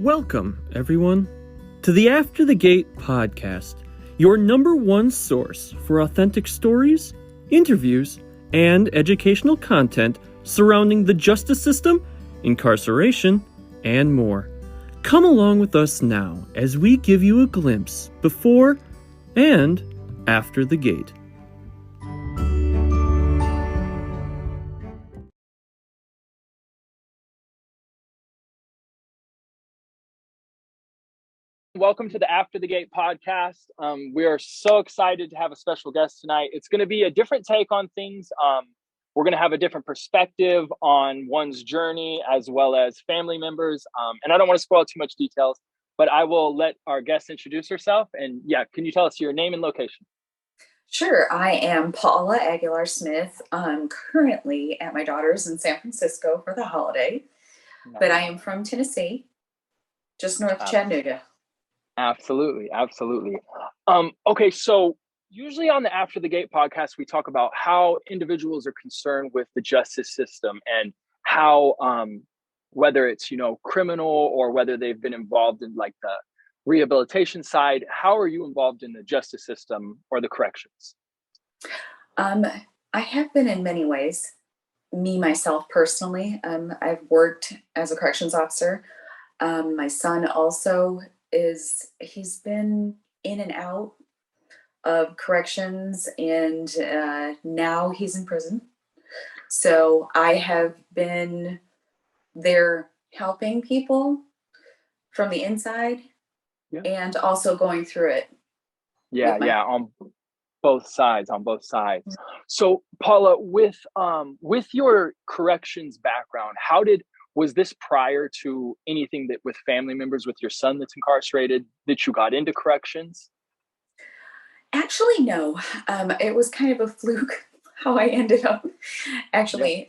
Welcome, everyone, to the After the Gate podcast, your number one source for authentic stories, interviews, and educational content surrounding the justice system, incarceration, and more. Come along with us now as we give you a glimpse before and after the gate. Welcome to the After the Gate podcast. We are so excited to have a special guest tonight. It's going to be a different take on things. We're going to have a different perspective on one's journey as well as family members. And I don't want to spoil too much details, but I will let our guest introduce herself. And yeah, can you tell us your name and location? Sure. I am Paula Aguilar-Smith. I'm currently at my daughter's in San Francisco for the holiday, but I am from Tennessee, just north of Chattanooga. Absolutely. Okay, so usually on the After the Gate podcast, we talk about how individuals are concerned with the justice system and how, whether it's, criminal or whether they've been involved in like the rehabilitation side, how are you involved in the justice system or the corrections? I have been in many ways. Me, myself, personally, I've worked as a corrections officer. My son also he's been in and out of corrections, and now he's in prison. So I have been there helping people from the inside and also going through it. Yeah, on both sides. Mm-hmm. So Paula, with your corrections background, was this prior to anything that with family members with your son that's incarcerated that you got into corrections? Actually, no. It was kind of a fluke how I ended up actually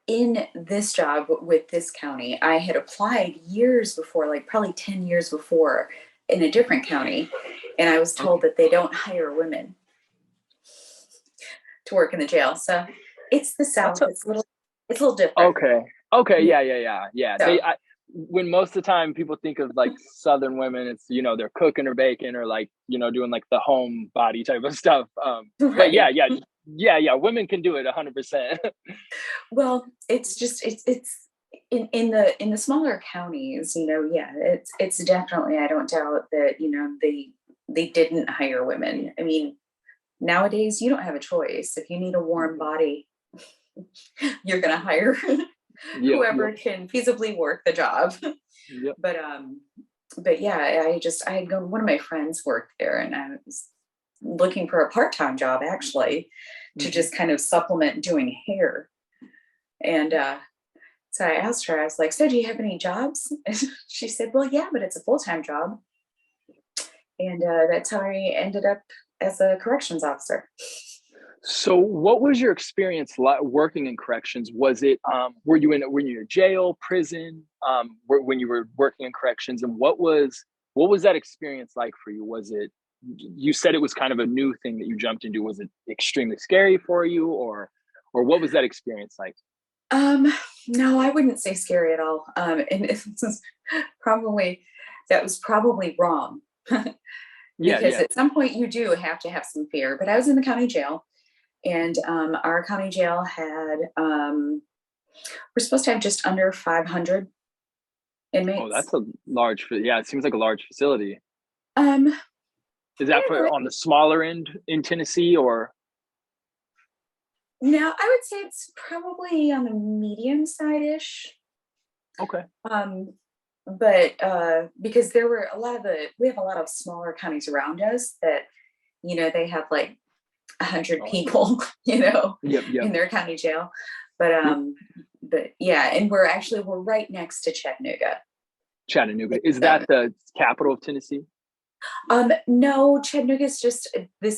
in this job with this county. I had applied years before, like probably 10 years before, in a different county. And I was told that they don't hire women to work in the jail. So it's the South. It's a little different. Okay. Yeah. So, when most of the time people think of like Southern women, it's, they're cooking or baking or like, doing like the home body type of stuff. Right. But yeah. Women can do it 100%. Well, it's just, it's in the smaller counties, it's definitely, I don't doubt that, they didn't hire women. I mean, nowadays you don't have a choce. If you need a warm body, you're going to hire whoever can feasibly work the job. But yeah, I had gone, one of my friends worked there, and I was looking for a part-time job actually to just kind of supplement doing hair. And so I asked her, I was like, so do you have any jobs? And she said, well, yeah, but it's a full-time job. And that's how I ended up as a corrections officer. So what was your experience like working in corrections? Was it, were you in a jail, prison, when you were working in corrections, and what was that experience like for you? Was it, you said it was kind of a new thing that you jumped into. Was it extremely scary for you, or what was that experience like? No, I wouldn't say scary at all. And that was probably wrong. Because at some point you do have to have some fear, but I was in the county jail. And our county jail had, we're supposed to have just under 500 inmates. Oh, that's a large, it seems like a large facility. Is that on the smaller end in Tennessee, or? No, I would say it's probably on the medium side-ish. Okay. But because we have a lot of smaller counties around us that, they have like 100 people, in their county jail. But yeah, and we're right next to Chattanooga. Is that the capital of Tennessee? No, Chattanooga is just the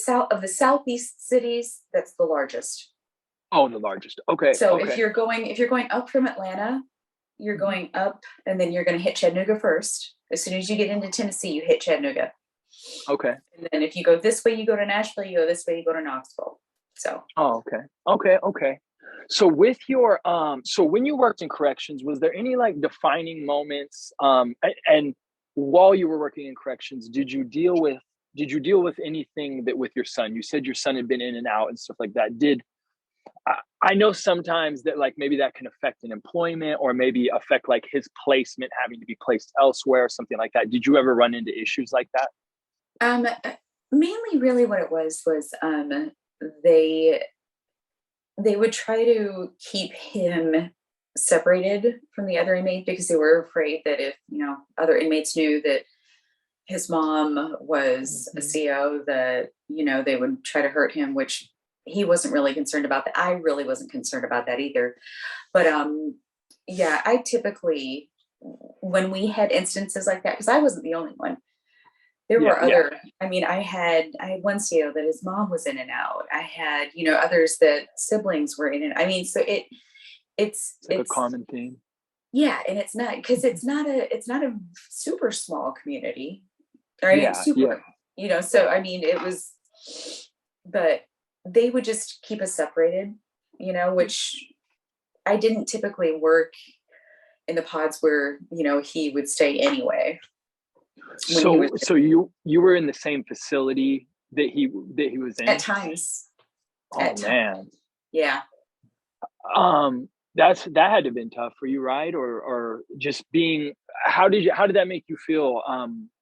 southeast cities. That's the largest. Oh, the largest. Okay. So if you're going up from Atlanta, you're going up, and then you're going to hit Chattanooga first. As soon as you get into Tennessee, you hit Chattanooga. Okay. And then if you go this way, you go to Nashville. You go this way, you go to Knoxville. So. Oh, okay. So with your so when you worked in corrections, was there any like defining moments and while you were working in corrections, did you deal with anything that with your son? You said your son had been in and out and stuff like that. I know sometimes that like maybe that can affect an employment or maybe affect like his placement having to be placed elsewhere or something like that. Did you ever run into issues like that? Um, Mainly, really, what it was they they would try to keep him separated from the other inmate because they were afraid that if other inmates knew that his mom was a Mhm. CO, that they would try to hurt him, which he wasn't really concerned about. That I really wasn't concerned about that either. But yeah, I typically, when we had instances like that, because I wasn't the only one. There Yeah, were yeah. other, I mean, I had one CO that his mom was in and out. I had, others that siblings were in and, I mean, so it's It's like a it's common theme. yeah, and it's not, because it's not a super small community, or I mean Yeah, yeah. super, so I mean it was, but they would just keep us separated, which I didn't typically work in the pods where, he would stay anyway when he was So you were in the same facility that he was at in? times, Oh at times. man. Yeah. That had to have been tough for you, right? Or just being how did that make you feel?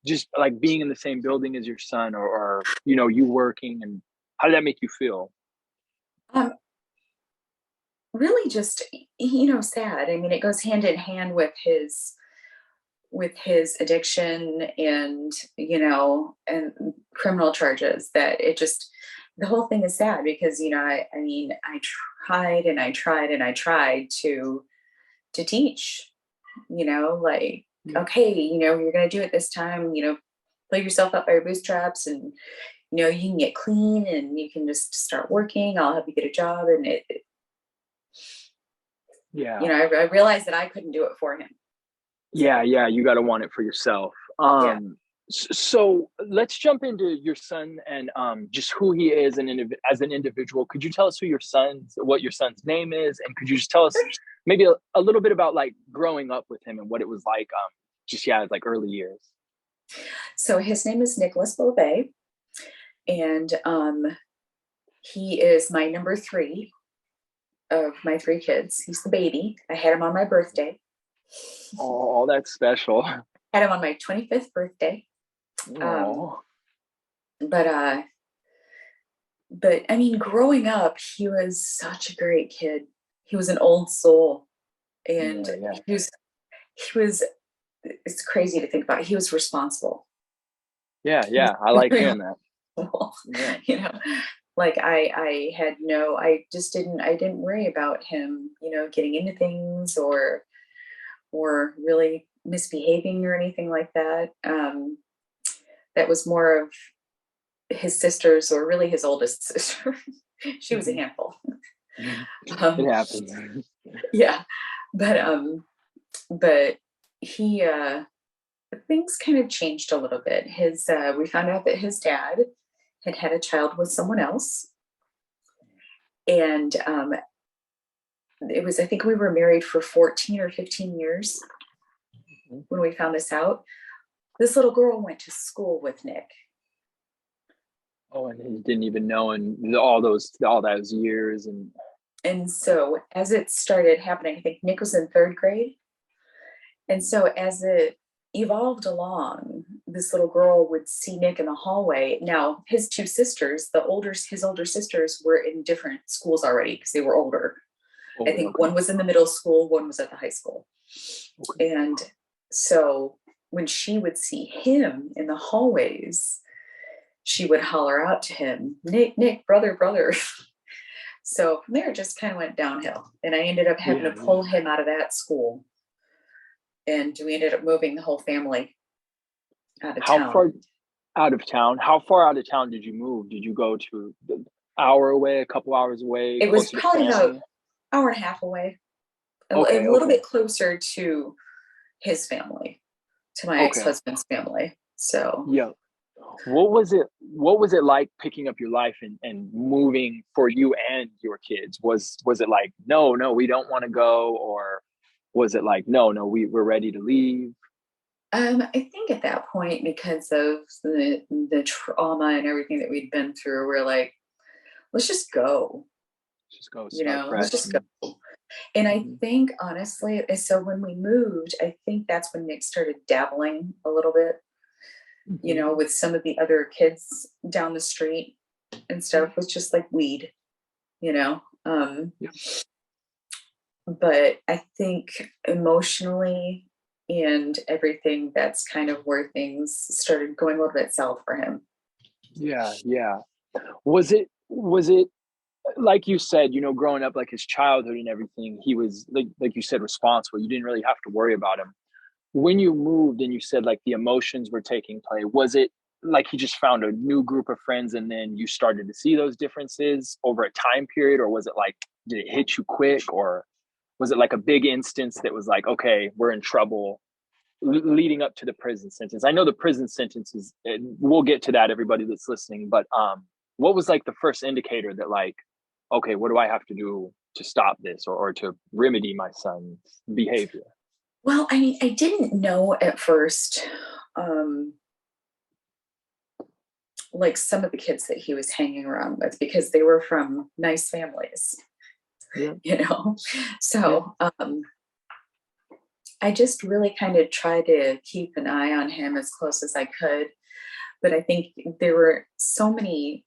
Just like being in the same building as your son or you working and how did that make you feel? Um, Really just, sad. I mean, it goes hand in hand with his addiction and, and criminal charges, that it just, the whole thing is sad because, I mean, I tried and I tried and I tried to teach, like, Yeah. okay, you're going to do it this time, pull yourself up by your bootstraps, and, you can get clean and you can just start working. I'll help you get a job. And Yeah. I realized that I couldn't do it for him. Yeah, So, yeah, you got to want it for yourself. yeah. So let's jump into your son and just who he is as an individual. Could you tell us what your son's name is, and could you just tell us maybe a little bit about like growing up with him and what it was like, just yeah, like early years. So his name is Nicholas Bobet, and he is my number three of my three kids. He's the baby. I had him on my birthday. Oh, that's special. Had him on my 25th birthday. Um, Oh, but I mean, growing up, he was such a great kid. He was an old soul, and yeah, yeah, he was. It's crazy to think about. He was responsible. yeah, He was yeah. I like very hearing that. responsible. Yeah, you know, like I didn't worry about him, getting into things or really misbehaving or anything like that. That was more of his sisters, or really his oldest sister. She was a hmm handful. it Um, happens. yeah, but he things kind of changed a little bit. We found out that his dad had a child with someone else, and it was, I think we were married for 14 or 15 years when we found this out. This little girl went to school with Nick. Oh, and he didn't even know, and all those years, and And so as it started happening, I think Nick was in third grade. And so as it evolved along, this little girl would see Nick in the hallway. Now, his two sisters, his older sisters, were in different schools already because they were older. I older. think Okay, one was in the middle school, one was at the high school. okay. And so when she would see him in the hallways, she would holler out to him, Nick, Nick, brother, brother. So from there, it just kind of went downhill. And I ended up having to Yeah, yeah. pull him out of that school. And we ended up moving the whole family out of How town. far out of town? How far out of town did you move? Did you go to the hour away, a couple hours away, It was closer to probably about family? hour and a half away, a Okay, little okay, bit closer to his family, to my okay. ex-husband's family. So Yeah. What was it like picking up your life and moving for you and your kids? Was it like, no, we don't want to go? Or was it like, no, we're ready to leave? I think at that point, because of the trauma and everything that we'd been through, we're like, let's just go. Just go You start know, let's fresh. just go. And I Mhm. think honestly, so when we moved, I think that's when Nick started dabbling a little bit, you Mhm. know, with some of the other kids down the street and stuff, with just like weed, you know. Yeah. But I think emotionally and everything, that's kind of where things started going a little bit south for him. Yeah, yeah. Was it like you said, growing up, like his childhood and everything, he was like you said, responsible. You didn't really have to worry about him. When you moved and you said like the emotions were taking play, was it like he just found a new group of friends and then you started to see those differences over a time period? Or was it like, did it hit you quick? Or was it like a big instance that was like, okay, we're in trouble leading up to the prison sentence? I know the prison sentence is, we'll get to that, everybody that's listening, but what was like the first indicator that like, okay, what do I have to do to stop this, or to remedy my son's behavior? Well, I mean, I didn't know at first, um, like some of the kids that he was hanging around with, because they were from nice families, Yeah, you know? yeah, So I just really kind of tried to keep an eye on him as close as I could. But I think there were so many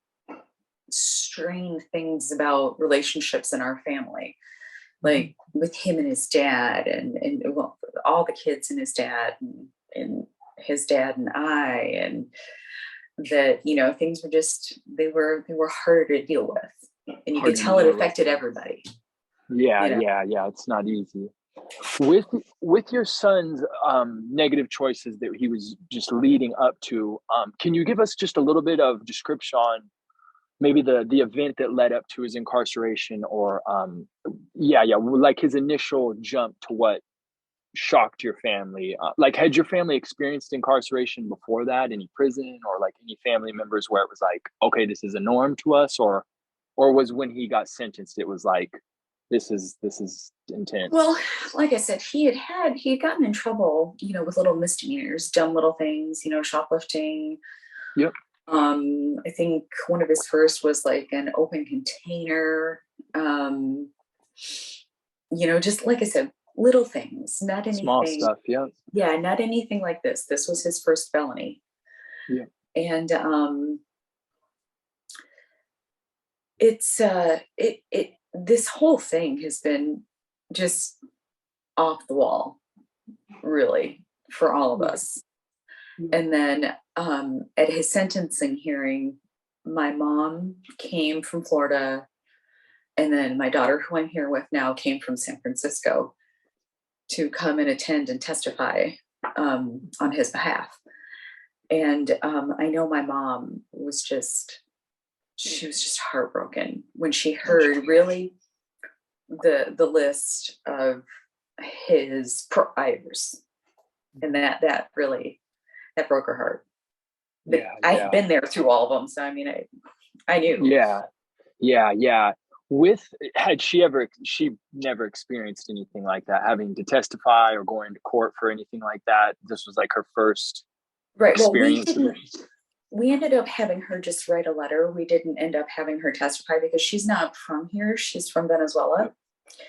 strange things about relationships in our family, mhm. like with him and his dad, and well, all the kids and his dad, and his dad and I, and that, you know, things were just, they were harder to deal with, and you could Harder to tell it deal with. affected everybody, Yeah, you know. yeah. It's not easy. With your son's negative choices that he was just leading up to, can you give us just a little bit of description on maybe the event that led up to his incarceration, or yeah, like his initial jump to what shocked your family? Like, had your family experienced incarceration before that, any prison, or like any family members where it was like, okay, this is a norm to us? Or was when he got sentenced, it was like, this is intense? Well, like I said, he had gotten in trouble, you know, with little misdemeanors, dumb little things, you know, shoplifting. Yep. I think one of his first was like an open container. Um, you know, just like I said, little things, not Small anything. stuff. Yep. Yeah, not anything like this. This was his first felony. Yep. And it this whole thing has been just off the wall, really, for all of Yeah. us. Yeah. And then at his sentencing hearing, my mom came from Florida, and then my daughter, who I'm here with now, came from San Francisco to come and attend and testify on his behalf. And I know my mom was just, she was just heartbroken when she heard really the list of his priors, and that really, that broke her heart. But Yeah. I had Yeah. been there through all of them, so I mean, I knew. Yeah. Yeah. With Had she never experienced anything like that, having to testify or going to court for anything like that? This was like her first Right. Well, experience of it. we ended up having her just write a letter. We didn't end up having her testify because she's not from here. She's from Venezuela. Yep.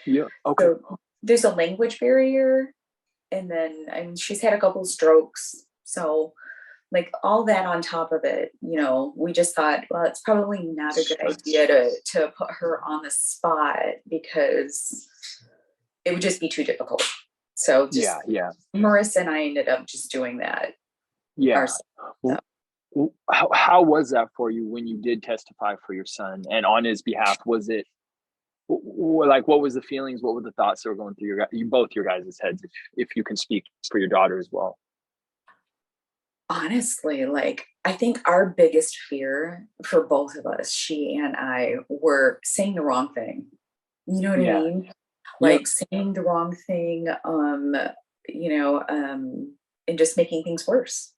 Yeah. Okay. So there's a language barrier. And then, I mean, she's had a couple of strokes. So, like, all that on top of it, you know, we just thought, well, it's probably not a good idea to put her on the spot, because it would just be too difficult. So just Yeah. Yeah. Marissa and I ended up just doing that Yeah. ourselves. So. W- how was that for you when you did testify for your son and on his behalf? Was it like, what was the feelings? What were the thoughts that were going through both your guys' heads? If you can speak for your daughter as well. Honestly, like, I think our biggest fear for both of us, she and I, were saying the wrong thing. You know what I Yeah. mean? Yep. Like saying the wrong thing, you know, and just making things worse.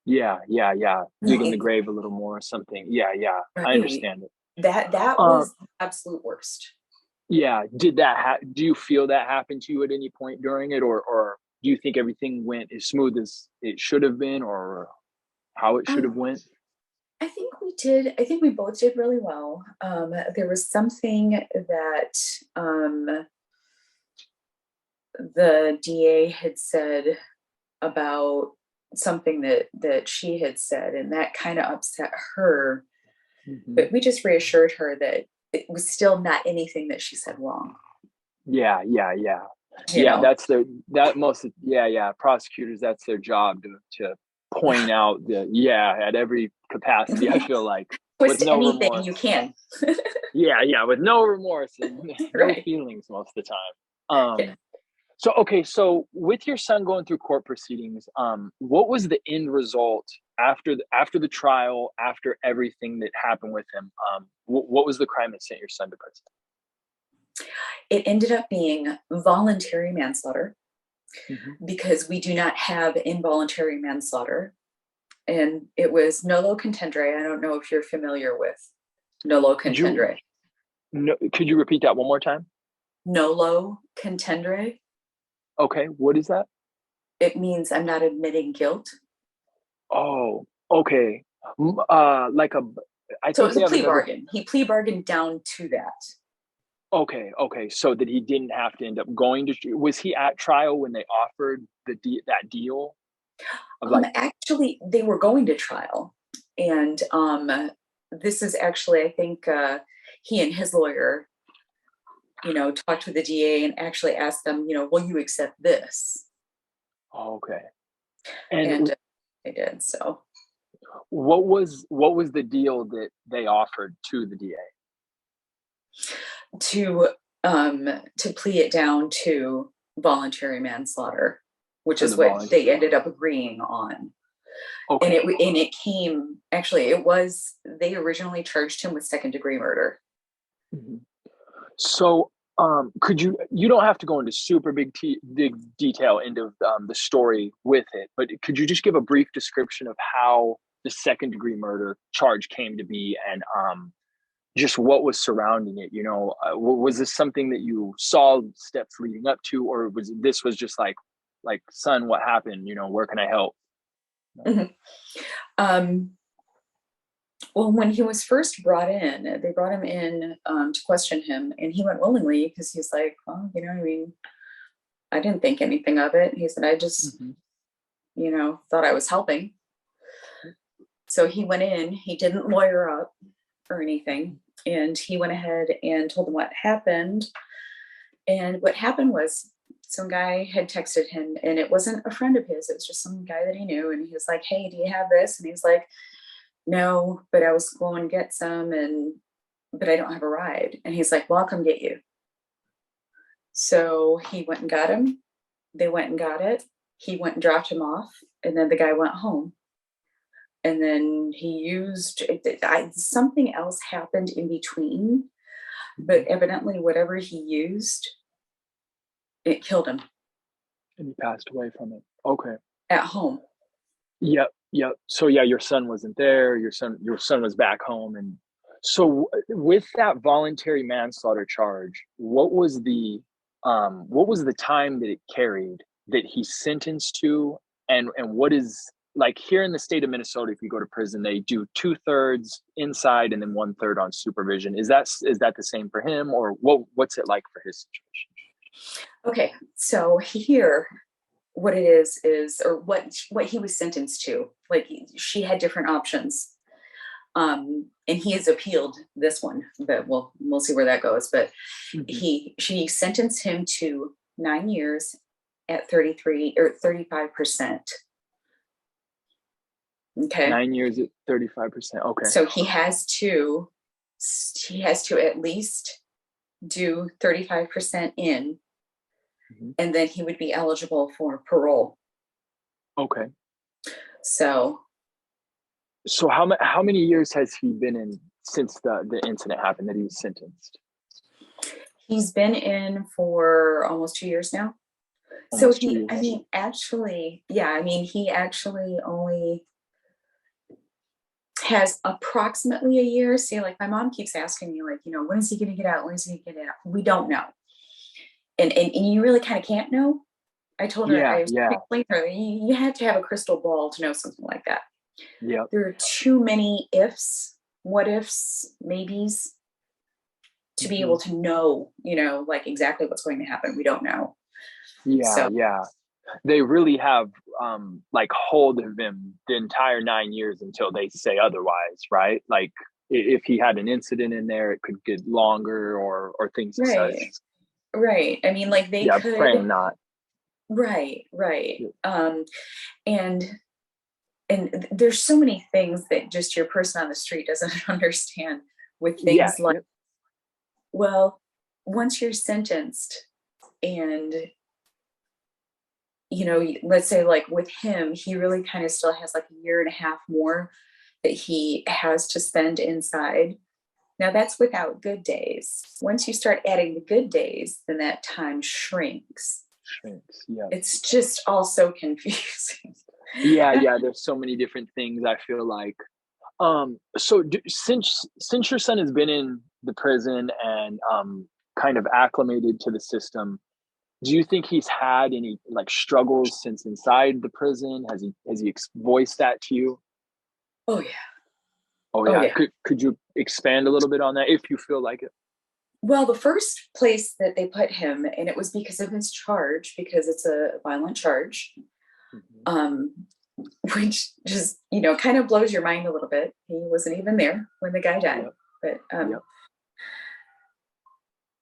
Yeah, yeah, yeah. Digging the grave a little more or something. Yeah, yeah. I Right. understand it. That Um, was the absolute worst. yeah. Do you feel that happened to you at any point during it, or do you think everything went as smooth as it should have been, or how it should have Um, went? I think we did. I think we both did really well. There was something that the DA had said about something that she had said, and that kind of upset her. Hmm. But we just reassured her that it was still not anything that she said wrong. Yeah, yeah, yeah, You yeah. know, That's their that most. Yeah, yeah. Prosecutors, that's their job to point out the yeah at every capacity. I feel like with twist no anything you remorse. can. Yeah, yeah, with no remorse and no Right. feelings most of the time. Yeah. So okay, so with your son going through court proceedings, what was the end result after the trial, after everything that happened with him? What was the crime that sent your son to prison? It ended up being voluntary manslaughter Hmm. because we do not have involuntary manslaughter. And it was nolo contendere. I don't know if you're familiar with nolo Could you contendere. no, could you repeat that one more time? Nolo contendere, Okay, what is that? it means I'm not admitting guilt. Oh, okay. Like a, I So it think was a they have plea another. bargain. He plea bargained down to that. Okay, okay, so that he didn't have to end up going to. Was he at trial when they offered that deal of like? Actually, they were going to trial. And this is actually, I think he and his lawyer, talked with the DA and actually asked them, will you accept this? Oh, okay, and And they did. So what was the deal that they offered to the DA? to to plea it down to voluntary manslaughter, which To is the what volunteer. they ended up agreeing on. And Okay, it came, actually, it was, they originally charged him with second-degree murder. mhm. So could you don't have to go into super big detail into the story with it, but could you just give a brief description of how the second degree murder charge came to be and just what was surrounding it? Was this something that you saw steps leading up to, or was just like son, what happened? Where can I help? Mhm. Um, well, when he was first brought in, they brought him in to question him, and he went willingly because he's like, well, I mean, I didn't think anything of it. He said, I just, Hmm. thought I was helping. So he went in, he didn't lawyer up or anything, and he went ahead and told them what happened. And what happened was some guy had texted him, and it wasn't a friend of his, it was just some guy that he knew. And he was like, hey, do you have this? And he's like, no, but I was going to get some, but I don't have a ride. And he's like, well, I'll come get you. So he went and got him. They went and got it. He went and dropped him off, and then the guy went home. And then he used something else happened in between, but evidently whatever he used, it killed him And he passed away from it. Okay. at home. Yep, yep. So yeah, your son wasn't there. Your son was back home, and so with that voluntary manslaughter charge, what was the time that it carried that he's sentenced to, and what is like here in the state of Minnesota? If you go to prison, they do 2/3 inside and then 1/3 on supervision. Is that the same for him, or what's it like for his situation? Okay, so here, what it is, or what he was sentenced to. Like she had different options, and he has appealed this one, but we'll see where that goes. But Mhm. she sentenced him to 9 years at 33 or 35%. Okay, 9 years at 35%. Okay. so he has to at least do 35% in, Mhm. and then he would be eligible for parole. Okay. So So how many years has he been in since the incident happened that he was sentenced? he's been in for almost 2 years now. So Almost 2 I years. mean, actually, yeah, I mean, he actually only has approximately a year. See, like my mom keeps asking me, like, when is he going to get out? When is he going to get out? We don't know. And you really kind of can't know. I told her, I explained to her, you had to have a crystal ball to know something like that. Yeah. There are too many ifs, what ifs, maybes to be able to know, like exactly what's going to happen. We don't know. Yeah. They really have like hold of him the entire 9 years until they say otherwise, right? Like if he had an incident in there, it could get longer or things as such. Right. I mean, like they could. Praying not. Right. And there's so many things that just your person on the street doesn't understand with things like, well, once you're sentenced and, let's say like with him, he really kind of still has like a year and a half more that he has to spend inside. Now that's without good days. Once you start adding the good days, then that time shrinks. Yeah. It's just all so confusing. Yeah. There's so many different things, I feel like. So since your son has been in the prison and kind of acclimated to the system, do you think he's had any like struggles since inside the prison? Has he voiced that to you? Oh yeah. Could you expand a little bit on that if you feel like it? Well, the first place that they put him, and it was because of his charge, because it's a violent charge, which just, kind of blows your mind a little bit. He wasn't even there when the guy died. But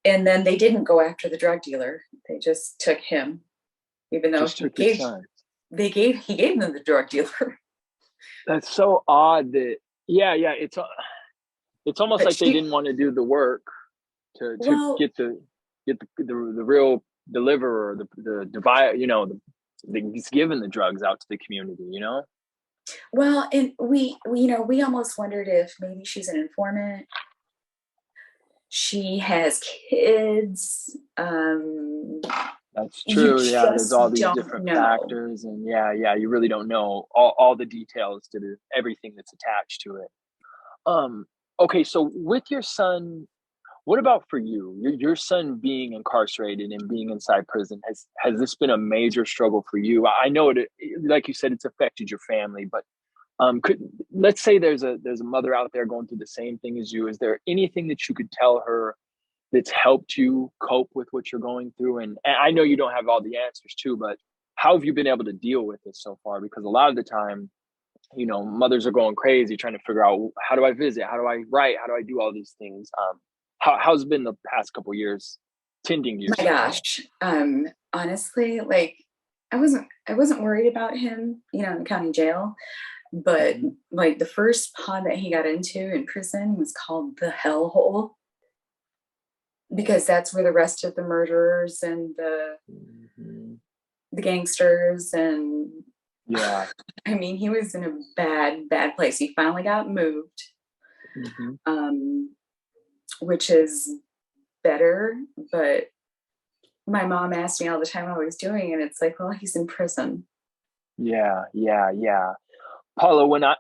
and then they didn't go after the drug dealer. They just took him, even though he gave them the drug dealer. That's so odd that, it's almost like they didn't want to do the work to get the real deliverer, the divider, he's giving the drugs out to the community, Well, and we almost wondered if maybe she's an informant. She has kids. That's true. Yeah, there's all these different factors, and you really don't know all the details to everything that's attached to it. Okay, so with your son, what about for you? Your son being incarcerated and being inside prison, has this been a major struggle for you? I know it, like you said, it's affected your family, but let's say there's a mother out there going through the same thing as you. Is there anything that you could tell her that's helped you cope with what you're going through? And I know you don't have all the answers too, but how have you been able to deal with this so far? Because a lot of the time, mothers are going crazy trying to figure out, how do I visit? How do I write? How do I do all these things? How's been the past couple years tending to yourself? My gosh. Honestly, like I wasn't worried about him, in the county jail, but like the first pod that he got into in prison was called the hellhole, because that's where the rest of the murderers and the gangsters and I mean, he was in a bad place. He finally got moved, which is better. But my mom asked me all the time how he was doing, and it's like, well, he's in prison. Yeah. Paula, when I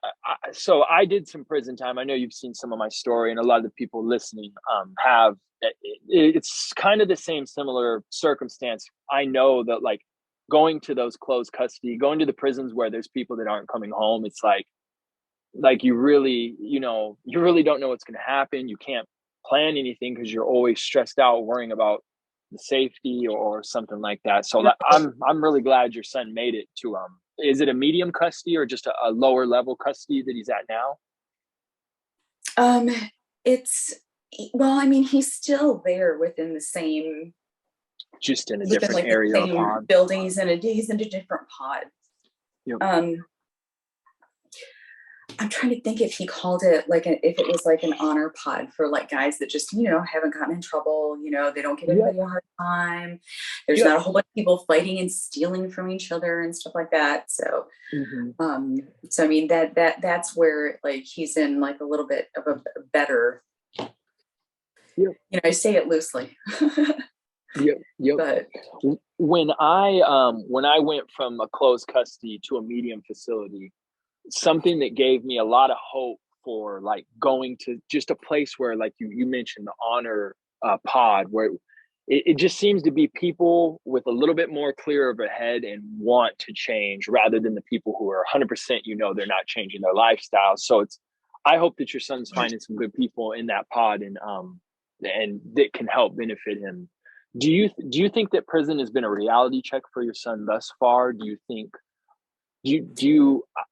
did some prison time. I know you've seen some of my story, and a lot of the people listening have. It's kind of the same similar circumstance. I know that like going to those closed custody, going to the prisons where there's people that aren't coming home, it's like you really, you really don't know what's going to happen. You can't plan anything because you're always stressed out worrying about the safety or something like that. So I'm really glad your son made it to is it a medium custody or just a lower level custody that he's at now? Well, I mean, he's still there within the same, just in a different area or pod. Building. He's in a different pod. I'm trying to think if he called it if it was like an honor pod for like guys that just, haven't gotten in trouble, they don't give anybody a hard time. There's not a whole bunch of people fighting and stealing from each other and stuff like that. So, so I mean, that's where like he's in like a little bit of a better, I say it loosely. But when I went from a closed custody to a medium facility, something that gave me a lot of hope for like going to just a place where, like you mentioned, the honor pod, where it just seems to be people with a little bit more clear of a head and want to change, rather than the people who are 100%, they're not changing their lifestyle. So I hope that your son's finding some good people in that pod, and that can help benefit him. Do you think that prison has been a reality check for your son thus far? Do you think,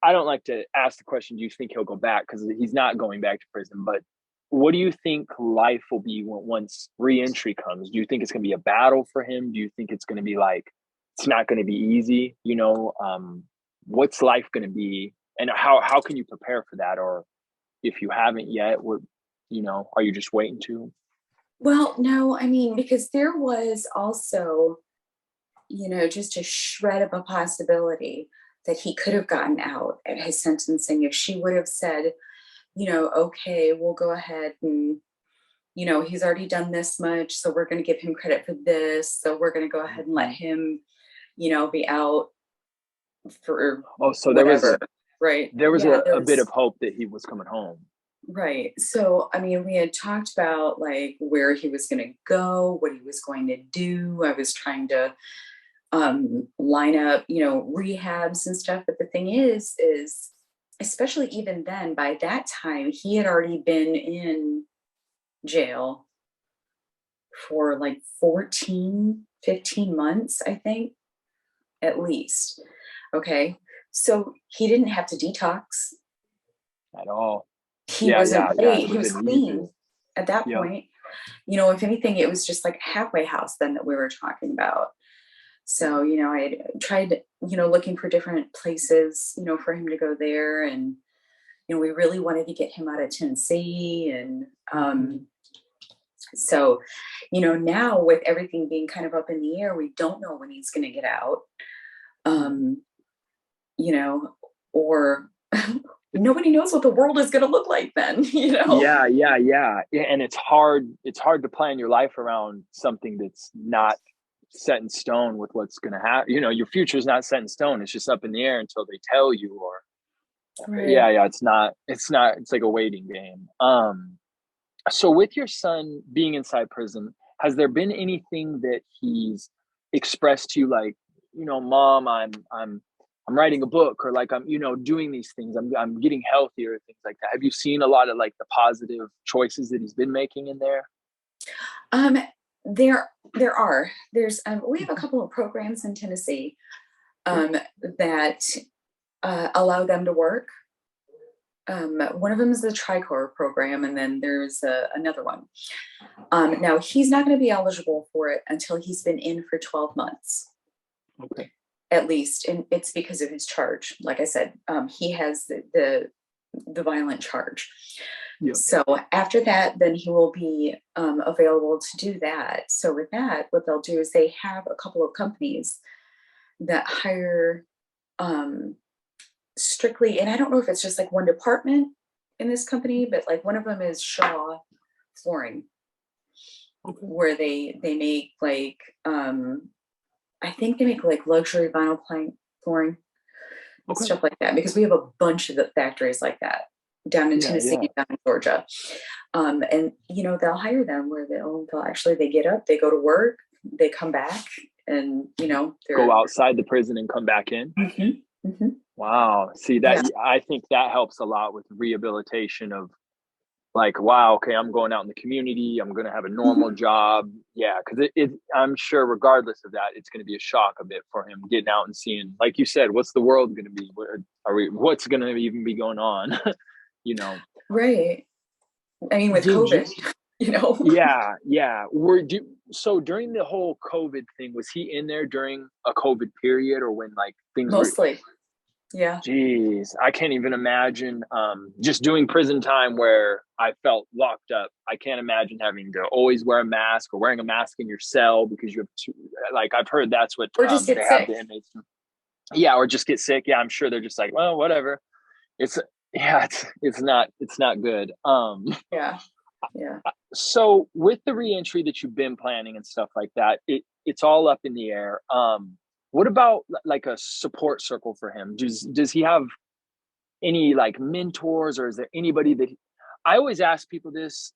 I don't like to ask the question, do you think he'll go back? Because he's not going back to prison, but what do you think life will be once reentry comes? Do you think it's going to be a battle for him? Do you think it's going to be like, it's not going to be easy? What's life going to be? And how can you prepare for that? Or if you haven't yet, are you just waiting to? Well, no, I mean, because there was also, just a shred of a possibility that he could have gotten out at his sentencing if she would have said, okay, we'll go ahead and, he's already done this much, so we're going to give him credit for this. So we're going to go ahead and let him, be out for so whatever, right? There was a bit of hope that he was coming home. Right. So, I mean, we had talked about like where he was going to go, what he was going to do. I was trying to line up, rehabs and stuff. But the thing is especially even then, by that time, he had already been in jail for like 14, 15 months, I think, at least. Okay. So he didn't have to detox at all. He wasn't ready. He was clean at that point. If anything, it was just like a halfway house then that we were talking about. So, I had tried, looking for different places, for him to go there. And, we really wanted to get him out of Tennessee. And so, now with everything being kind of up in the air, we don't know when he's going to get out, or nobody knows what the world is going to look like then, Yeah. And it's hard to plan your life around something that's not set in stone with what's going to happen. Your future is not set in stone. It's just up in the air until they tell you. Or right. It's like a waiting game. So with your son being inside prison, has there been anything that he's expressed to you, like, Mom, I'm writing a book, or like I'm doing these things, I'm getting healthier, things like that? Have you seen a lot of like the positive choices that he's been making in there? There's we have a couple of programs in Tennessee that allow them to work. One of them is the TriCore program, and then there's another one. Now he's not going to be eligible for it until he's been in for 12 months. Okay. At least, and it's because of his charge. Like I said, he has the violent charge. Yep. So after that, then he will be available to do that. So with that, what they'll do is they have a couple of companies that hire strictly, and I don't know if it's just like one department in this company, but like one of them is Shaw Flooring, okay, where they make like I think they make like luxury vinyl plank flooring, okay, stuff like that, because we have a bunch of the factories like that down in Tennessee and down in Georgia. And they'll hire them where they'll actually, they get up, they go to work, they come back, and go outside the prison and come back in. Mm-hmm. Mm-hmm. Wow. See that, I think that helps a lot with rehabilitation of like, wow, okay, I'm going out in the community, I'm going to have a normal job. Yeah. Cause I'm sure regardless of that, it's going to be a shock a bit for him getting out and seeing, like you said, what's the world going to be? What's going to even be going on? Right. I mean, with COVID, Yeah. So during the whole COVID thing, was he in there during a COVID period, or when like things mostly? Yeah. Geez, I can't even imagine just doing prison time where I felt locked up. I can't imagine having to always wear a mask, or wearing a mask in your cell because you have to, like, I've heard that's what or just get they sick. have the inmates. Yeah, or just get sick. Yeah, I'm sure they're just like, well, whatever. It's not good. Yeah. So with the reentry that you've been planning and stuff like that, it's all up in the air. What about like a support circle for him? Does he have any like mentors, or is there anybody that I always ask people this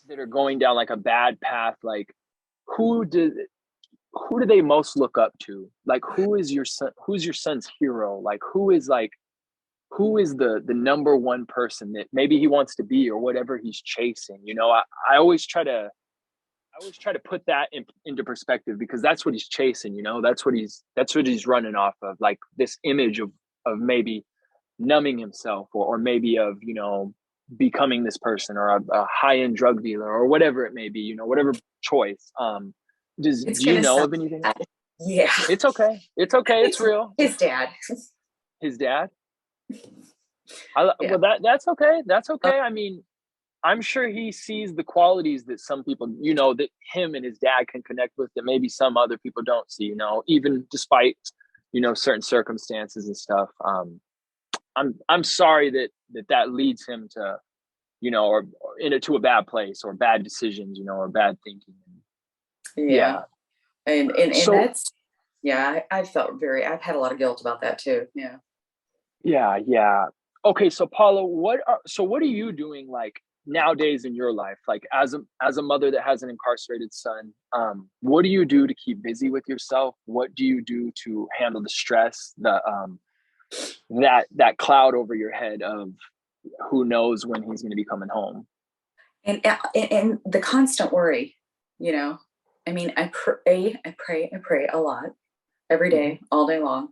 that are going down like a bad path, like who do they most look up to? Like who's your son's hero? Like who is the number one person that maybe he wants to be, or whatever he's chasing? I always try to put that into perspective, because that's what he's chasing, that's what he's running off of, like this image of maybe numbing himself, or maybe of, becoming this person, or a high-end drug dealer, or whatever it may be, whatever choice. Do you know of anything? Bad. Yeah. It's okay. It's real. His dad. His dad? Yeah. Well, that's okay. That's okay. I mean, I'm sure he sees the qualities that some people, that him and his dad can connect with, that maybe some other people don't see, even despite, certain circumstances and stuff. I'm sorry that leads him to, or to a bad place, or bad decisions, or bad thinking. Yeah. And So, that's, yeah, I've had a lot of guilt about that too. Yeah. Yeah. Okay. So Paula, what are you doing like nowadays in your life? Like as a mother that has an incarcerated son, what do you do to keep busy with yourself? What do you do to handle the stress, that cloud over your head of who knows when he's going to be coming home? And the constant worry, I mean, I pray a lot every day, all day long.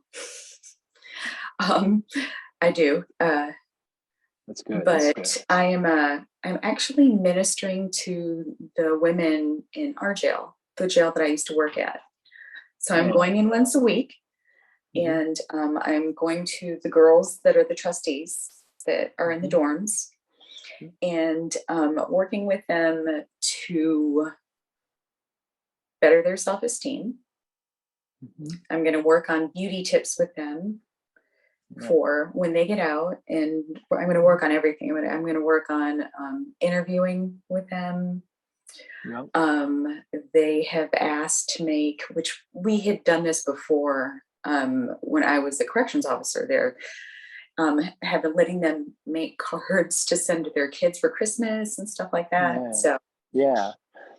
I do. That's good. But I'm actually ministering to the women in our jail, the jail that I used to work at. So I'm going in once a week, and I'm going to the girls that are the trustees that are in the dorms, and working with them to better their self-esteem. I'm going to work on beauty tips with them for when they get out, and I'm going to work on everything. I'm going to work on interviewing with them. They have asked to make, which we had done this before when I was a corrections officer there, have been letting them make cards to send to their kids for Christmas and stuff like that. So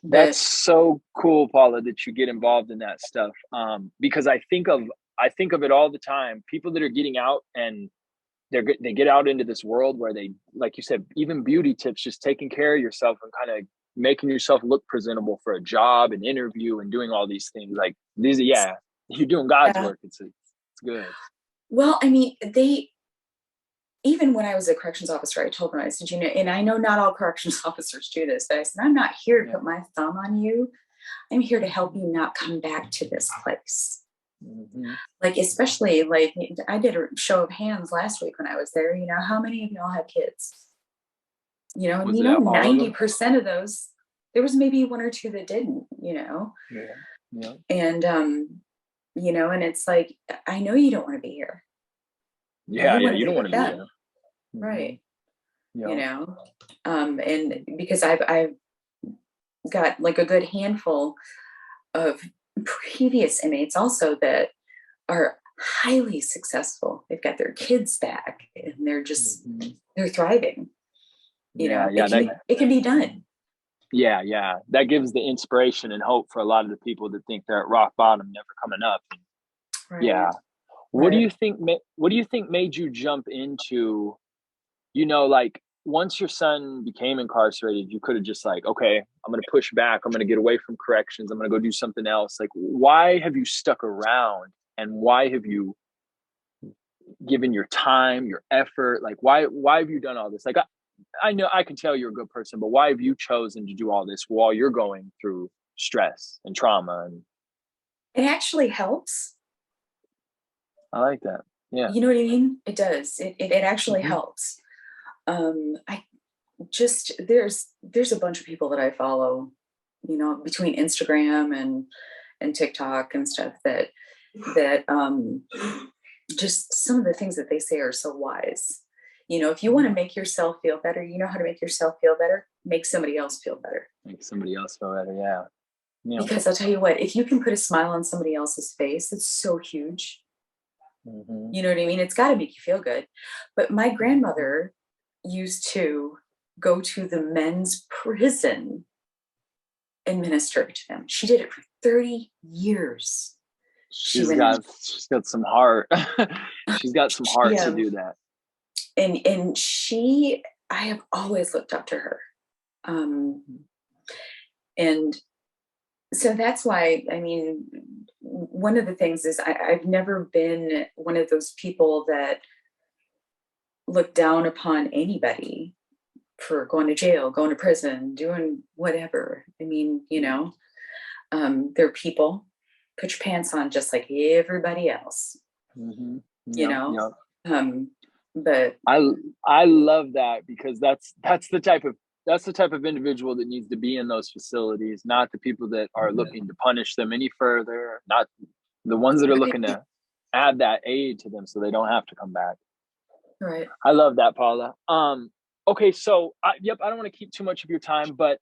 that's so cool, Paula, that you get involved in that stuff. Because I think of it all the time. People that are getting out, and they get out into this world where they, like you said, even beauty tips, just taking care of yourself and kind of making yourself look presentable for a job, and interview, and doing all these things. Like these, you're doing God's work. It's good. Well, I mean, even when I was a corrections officer, I told them, I said, and I know not all corrections officers do this, but I said, I'm not here to put my thumb on you. I'm here to help you not come back to this place. Like, especially, like, I did a show of hands last week when I was there. How many of y'all have kids? 90% of those, there was maybe one or two that didn't, and, and it's like, I know you don't want to be here. You don't want to be here. Right. And because I've got like a good handful of previous inmates also that are highly successful. They've got their kids back, and they're just, they're thriving. It can be done. Yeah. That gives the inspiration and hope for a lot of the people that think they're at rock bottom, never coming up. Right. Yeah. What do you think made you jump into, like once your son became incarcerated, you could have just like, okay, I'm going to push back. I'm going to get away from corrections. I'm going to go do something else. Like, why have you stuck around, and why have you given your time, your effort? Like, why have you done all this? Like, I know I can tell you're a good person, but why have you chosen to do all this while you're going through stress and trauma? And it actually helps. I like that. Yeah. You know what I mean? It does. It actually helps. I just, there's a bunch of people that I follow, between Instagram and TikTok and stuff that just some of the things that they say are so wise. If you want to make yourself feel better, you know how to make yourself feel better, make somebody else feel better. Make somebody else feel better. Yeah. Because I'll tell you what, if you can put a smile on somebody else's face, it's so huge. You know what I mean? It's got to make you feel good. But my grandmother used to go to the men's prison and minister to them. She did it for 30 years. She's got some heart. She's got some heart to do that. And I have always looked up to her. And so that's why, I mean, one of the things is I've never been one of those people that look down upon anybody for going to jail, going to prison, doing whatever. I mean, you know, they're people. Put your pants on just like everybody else. You know. But I love that, because that's the type of individual that needs to be in those facilities, not the people that are looking to punish them any further, not the ones that are looking to add that aid to them so they don't have to come back. Right. I love that, Paula. Okay, so I don't want to keep too much of your time, but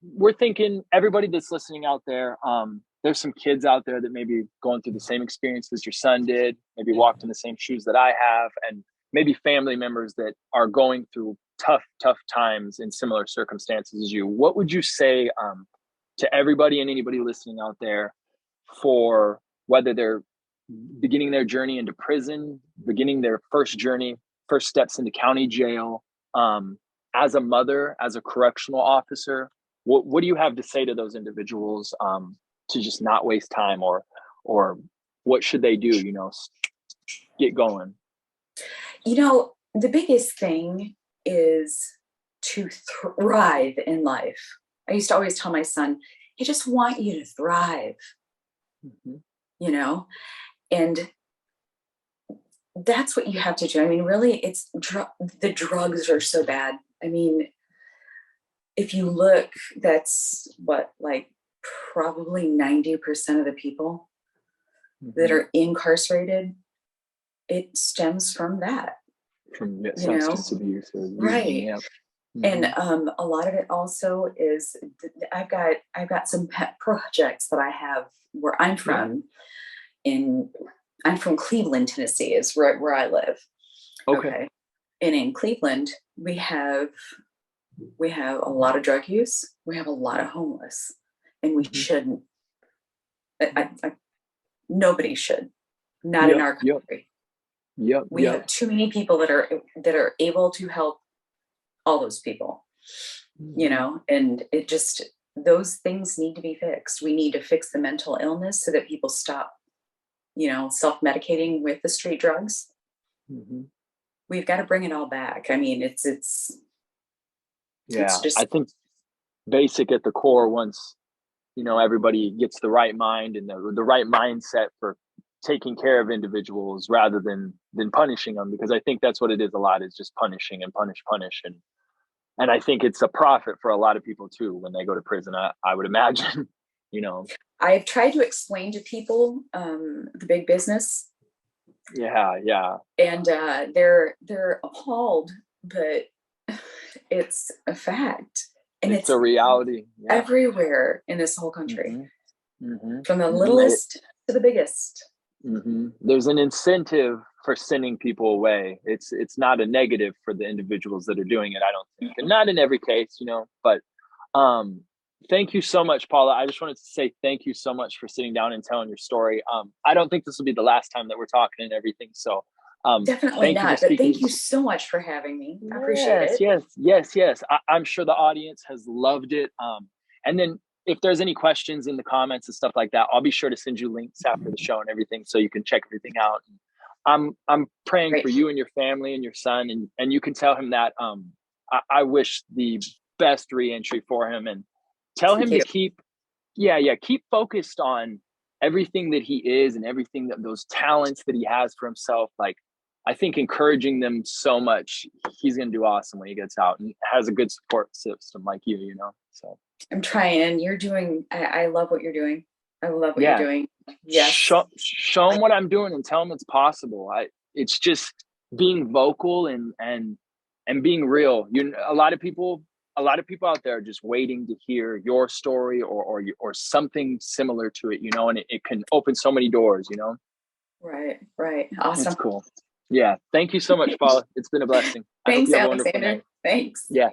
we're thinking everybody that's listening out there, there's some kids out there that may be going through the same experiences your son did, maybe walked in the same shoes that I have, and maybe family members that are going through tough times in similar circumstances as you. What would you say to everybody and anybody listening out there, for whether they're beginning their journey into prison, beginning their first steps into county jail, as a mother, as a correctional officer? What do you have to say to those individuals to just not waste time, or what should they do, you know, get going? You know, the biggest thing is to thrive in life. I used to always tell my son, I just want you to thrive, you know, and that's what you have to do. I mean, really, it's the drugs are so bad. I mean, if you look, that's what, like probably 90% of the people that are incarcerated, it stems from that. From substance abuse or right. Using, And a lot of it also is I've got some pet projects that I have where I'm from. I'm from Cleveland, Tennessee, is where I live. Okay. And in Cleveland, we have a lot of drug use. We have a lot of homeless, and we shouldn't. Nobody should. Not in our country. We have too many people that are able to help all those people, you know, and it just, those things need to be fixed. We need to fix the mental illness so that people stop, you know, self-medicating with the street drugs. We've got to bring it all back. I mean, it's just, I think basic at the core, once, you know, everybody gets the right mind and the right mindset for taking care of individuals rather than punishing them, because I think that's what it is a lot, is just punishing and punish. And I think it's a profit for a lot of people too when they go to prison, I would imagine, you know. I've tried to explain to people the big business. And they're appalled, but it's a fact. And it's a reality everywhere in this whole country, from the littlest to the biggest. There's an incentive for sending people away. It's not a negative for the individuals that are doing it, I don't think, and not in every case, you know. But thank you so much, Paula. I just wanted to say thank you so much for sitting down and telling your story. I don't think this will be the last time that we're talking and everything, so definitely not. But thank you so much for having me. I appreciate it. Yes. I'm sure the audience has loved it. And then if there's any questions in the comments and stuff like that, I'll be sure to send you links after the show and everything, so you can check everything out. I'm praying for you and your family and your son, and you can tell him that I wish the best reentry for him, and tell him to keep focused on everything that he is and everything that those talents that he has for himself. Like, I think encouraging them so much, he's going to do awesome when he gets out and has a good support system like you know. So I'm trying. You're doing, I love what you're doing. I love what you're doing. Yes. Show them what I'm doing and tell them it's possible. It's just being vocal and being real. A lot of people out there are just waiting to hear your story or something similar to it, you know, and it can open so many doors, you know. Right. Awesome. That's cool. Yeah. Thank you so much, Paula. It's been a blessing. I hope Thanks, you have a wonderful Alexander. night. Thanks. Yeah.